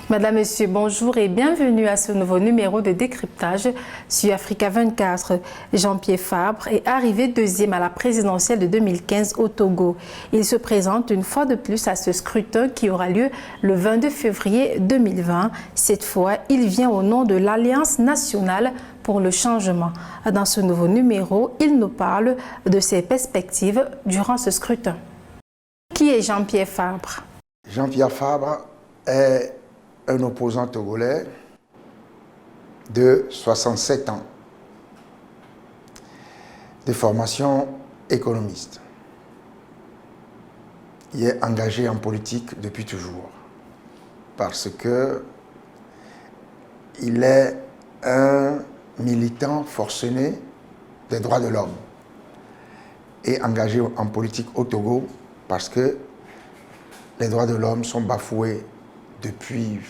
Madame, Monsieur, bonjour et bienvenue à ce nouveau numéro de décryptage sur Africa 24. Jean-Pierre Fabre est arrivé deuxième à la présidentielle de 2015 au Togo. Il se présente une fois de plus à ce scrutin qui aura lieu le 22 février 2020. Cette fois, il vient au nom de l'Alliance nationale pour le changement. Dans ce nouveau numéro, il nous parle de ses perspectives durant ce scrutin. Qui est Jean-Pierre Fabre? Jean-Pierre Fabre est un opposant togolais de 67 ans, de formation économiste. Il est engagé en politique depuis toujours parce que il est un militant forcené des droits de l'homme et engagé en politique au Togo parce que les droits de l'homme sont bafoués depuis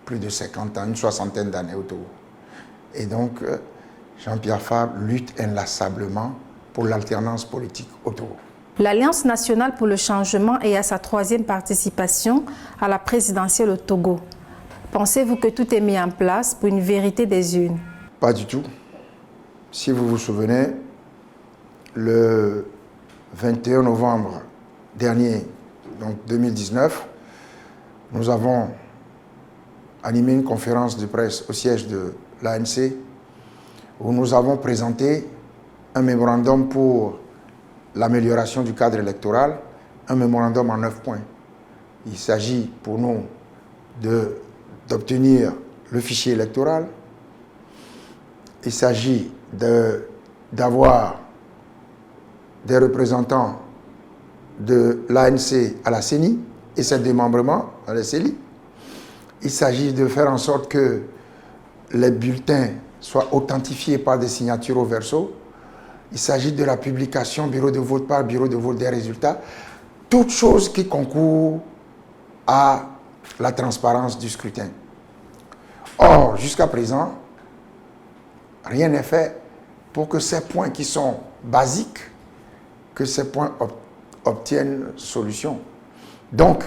plus de 50 ans, une soixantaine d'années au Togo. Et donc, Jean-Pierre Fabre lutte inlassablement pour l'alternance politique au Togo. L'Alliance nationale pour le changement est à sa troisième participation à la présidentielle au Togo. Pensez-vous que tout est mis en place pour une vérité des urnes? Pas du tout. Si vous vous souvenez, le 21 novembre dernier, donc 2019, nous avons animé une conférence de presse au siège de l'ANC où nous avons présenté un mémorandum pour l'amélioration du cadre électoral, un mémorandum en 9 points. Il s'agit pour nous d'obtenir le fichier électoral, il s'agit d'avoir des représentants de l'ANC à la CENI et ses démembrements à la CELI. Il s'agit de faire en sorte que les bulletins soient authentifiés par des signatures au verso. Il s'agit de la publication bureau de vote par bureau de vote des résultats. Toutes choses qui concourent à la transparence du scrutin. Or, jusqu'à présent, rien n'est fait pour que ces points qui sont basiques, que ces points obtiennent solution. Donc,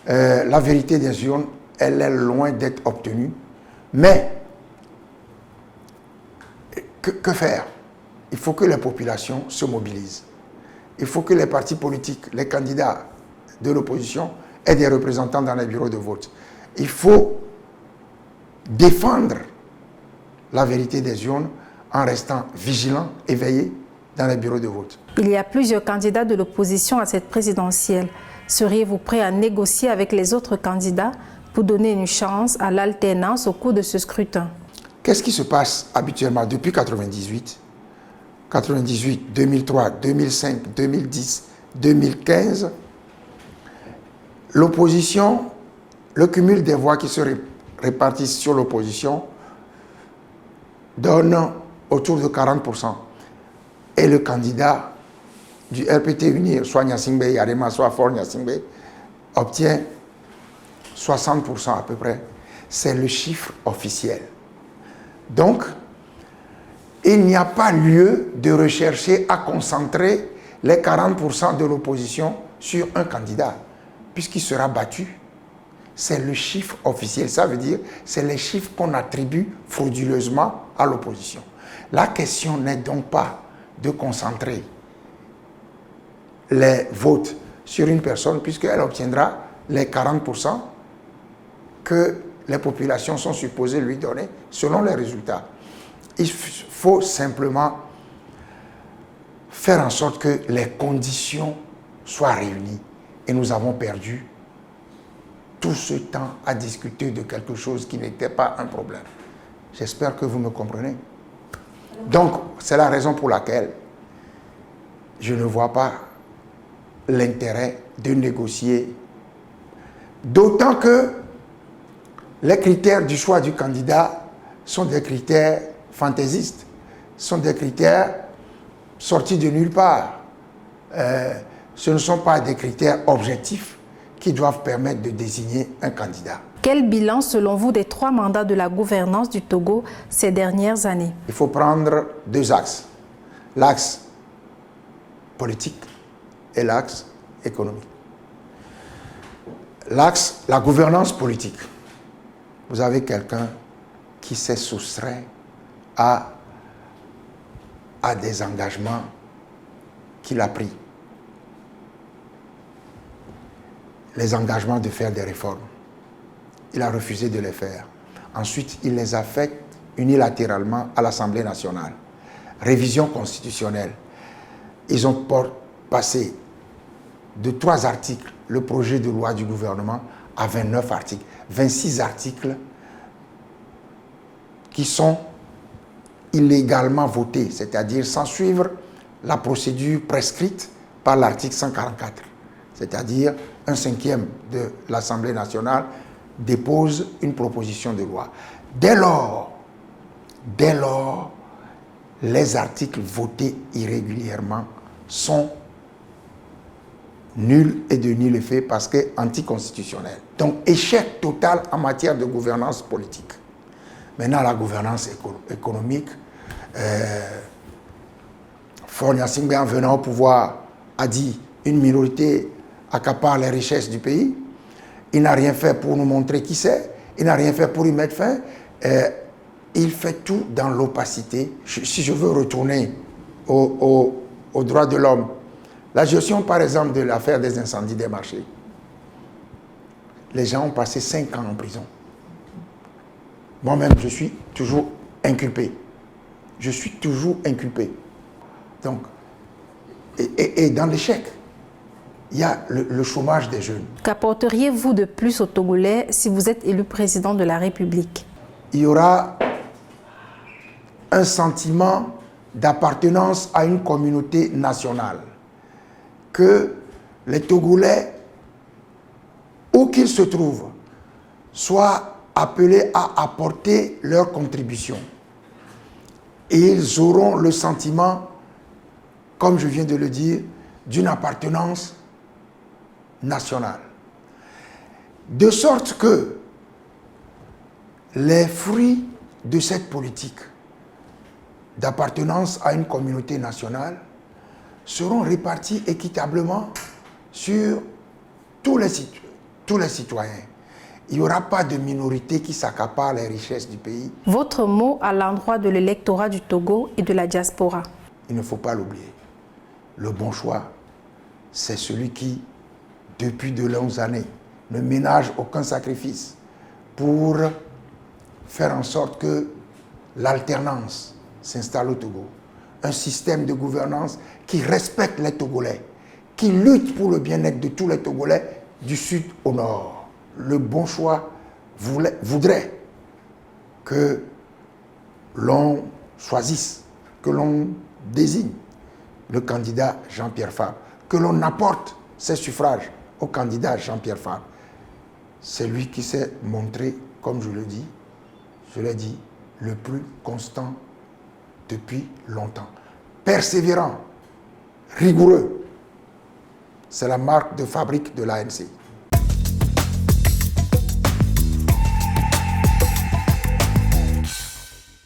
la vérité des urnes, elle est loin d'être obtenue. Mais, que faire? Il faut que les populations se mobilisent. Il faut que les partis politiques, les candidats de l'opposition aient des représentants dans les bureaux de vote. Il faut défendre la vérité des urnes en restant vigilant, éveillé dans les bureaux de vote. Il y a plusieurs candidats de l'opposition à cette présidentielle. Seriez-vous prêt à négocier avec les autres candidats pour donner une chance à l'alternance au cours de ce scrutin? Qu'est-ce qui se passe habituellement depuis 1998, 2003, 2005, 2010, 2015? L'opposition, le cumul des voix qui se répartissent sur l'opposition donne autour de 40%. Et le candidat du RPT Unir, soit Gnassingbé Yarema, soit Fort Gnassingbé, obtient 60% à peu près. C'est le chiffre officiel. Donc, il n'y a pas lieu de rechercher à concentrer les 40% de l'opposition sur un candidat, puisqu'il sera battu. C'est le chiffre officiel. Ça veut dire c'est les chiffres qu'on attribue frauduleusement à l'opposition. La question n'est donc pas de concentrer les votes sur une personne, puisqu'elle obtiendra les 40% que les populations sont supposées lui donner selon les résultats. Il faut simplement faire en sorte que les conditions soient réunies. Et nous avons perdu tout ce temps à discuter de quelque chose qui n'était pas un problème. J'espère que vous me comprenez. Donc, c'est la raison pour laquelle je ne vois pas l'intérêt de négocier. D'autant que les critères du choix du candidat sont des critères fantaisistes, sont des critères sortis de nulle part. Ce ne sont pas des critères objectifs qui doivent permettre de désigner un candidat. Quel bilan, selon vous, des 3 mandats de la gouvernance du Togo ces dernières années? Il faut prendre 2 axes. L'axe politique et l'axe économique. L'axe, la gouvernance politique. vous avez quelqu'un qui s'est soustrait à des engagements qu'il a pris. Les engagements de faire des réformes. Il a refusé de les faire. Ensuite, il les a faites unilatéralement à l'Assemblée nationale. Révision constitutionnelle. Ils ont passé de 3 articles le projet de loi du gouvernement à 29 articles. 26 articles qui sont illégalement votés, c'est-à-dire sans suivre la procédure prescrite par l'article 144. C'est-à-dire un 5e de l'Assemblée nationale dépose une proposition de loi. Dès lors, les articles votés irrégulièrement sont nuls et de nul effet parce que anticonstitutionnels. Donc échec total en matière de gouvernance politique. Maintenant, la gouvernance économique, Faure Gnassingbé, en venant au pouvoir, a dit une minorité accapare les richesses du pays. Il n'a rien fait pour nous montrer qui c'est. Il n'a rien fait pour y mettre fin. Il fait tout dans l'opacité. Si je veux retourner aux droits de l'homme, la gestion, par exemple, de l'affaire des incendies des marchés, les gens ont passé 5 ans en prison. Moi-même, je suis toujours inculpé. Je suis toujours inculpé. Donc, et dans l'échec, il y a le chômage des jeunes. Qu'apporteriez-vous de plus aux Togolais si vous êtes élu président de la République? Il y aura un sentiment d'appartenance à une communauté nationale. Que les Togolais, où qu'ils se trouvent, soient appelés à apporter leur contribution. Et ils auront le sentiment, comme je viens de le dire, d'une appartenance nationale. De sorte que les fruits de cette politique d'appartenance à une communauté nationale seront répartis équitablement sur tous les citoyens. Il n'y aura pas de minorité qui s'accapare les richesses du pays. Votre mot à l'endroit de l'électorat du Togo et de la diaspora? Il ne faut pas l'oublier. Le bon choix, c'est celui qui, depuis de longues années, ne ménage aucun sacrifice pour faire en sorte que l'alternance s'installe au Togo. Un système de gouvernance qui respecte les Togolais, qui lutte pour le bien-être de tous les Togolais du sud au nord. Le bon choix voudrait que l'on choisisse, que l'on désigne le candidat Jean-Pierre Fabre, que l'on apporte ses suffrages au candidat Jean-Pierre Fabre. C'est lui qui s'est montré, comme je l'ai dit, le plus constant depuis longtemps. Persévérant, rigoureux. C'est la marque de fabrique de l'ANC.